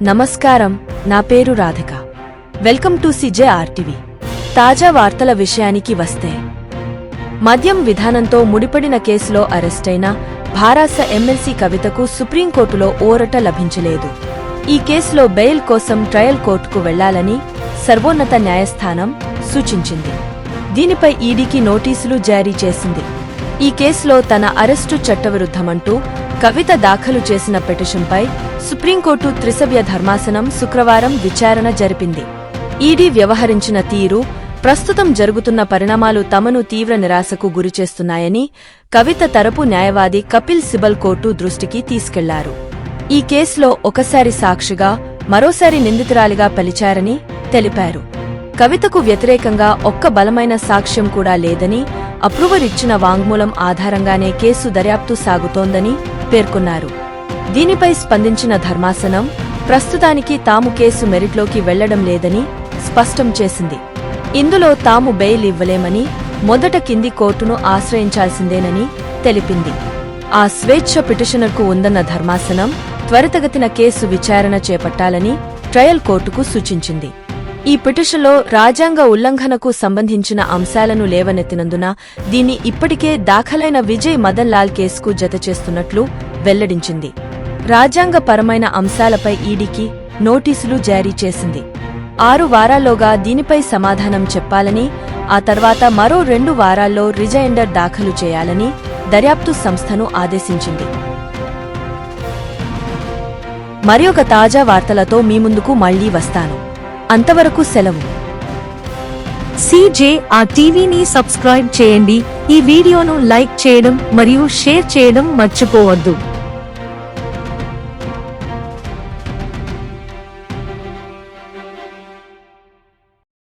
నమస్కారం, నా పేరు రాధిక. Welcome to CJRTV. తాజా వార్తల విషయానికి వస్తే, మద్యం విధానంతో ముడిపడిన కేసులో అరెస్టైన భారాస ఎమ్మెల్సీ కవితకు సుప్రీంకోర్టులో ఊరట లభించలేదు. ఈ కేసులో బెయిల్ కోసం ట్రయల్ కోర్టుకు వెళ్లాలని సర్వోన్నత న్యాయస్థానం సూచించింది. దీనిపై ఈడీకి నోటీసులు జారీ చేసింది. ఈ కేసులో తన అరెస్టు చట్టవిరుద్ధమంటూ కవిత దాఖలు చేసిన పిటిషన్పై సుప్రీంకోర్టు త్రిసభ్య ధర్మాసనం శుక్రవారం విచారణ జరిపింది. ఈడీ వ్యవహరించిన తీరు, ప్రస్తుతం జరుగుతున్న పరిణామాలు తమను తీవ్ర నిరాశకు గురిచేస్తున్నాయని కవిత తరపు న్యాయవాది కపిల్ సిబల్ కోర్టు దృష్టికి తీసుకెళ్లారు. ఈ కేసులో ఒకసారి సాక్షిగా, మరోసారి నిందితురాలిగా పిలిచారని తెలిపారు. కవితకు వ్యతిరేకంగా ఒక్క బలమైన సాక్ష్యం కూడా లేదని, అప్రూవర్ ఇచ్చిన వాంగ్మూలం ఆధారంగానే కేసు దర్యాప్తు సాగుతోందని పేర్కొన్నారు. దీనిపై స్పందించిన ధర్మాసనం ప్రస్తుతానికి తాము కేసు మెరిట్లోకి వెళ్లడం లేదని స్పష్టం చేసింది. ఇందులో తాము బెయిల్ ఇవ్వలేమని, మొదట కింది కోర్టును ఆశ్రయించాల్సిందేనని తెలిపింది. ఆ స్వేచ్ఛ పిటిషనర్కు ఉందన్న ధర్మాసనం త్వరితగతిన కేసు విచారణ చేపట్టాలని ట్రయల్ కోర్టుకు సూచించింది. ఈ పిటిషన్లో రాజ్యాంగ ఉల్లంఘనకు సంబంధించిన అంశాలను లేవనెత్తినందున దీన్ని ఇప్పటికే దాఖలైన విజయ్ మదన్ లాల్ కేసుకు జతచేస్తున్నట్లు వెల్లడించింది. రాజ్యాంగపరమైన అంశాలపై ఈడీకి నోటీసులు జారీ చేసింది. 6 వారాల్లోగా దీనిపై సమాధానం చెప్పాలని, ఆ తర్వాత మరో 2 వారాల్లో రిజైండర్ దాఖలు చేయాలని దర్యాప్తు సంస్థను ఆదేశించింది. మరియొక తాజా వార్తలతో మీ ముందుకు మళ్లీ వస్తాను. అంతవరకు సెలవు. CJRTVని సబ్స్క్రైబ్ చేయండి. ఈ వీడియోను లైక్ చేయడం మరియు షేర్ చేయడం మర్చిపోవద్దు.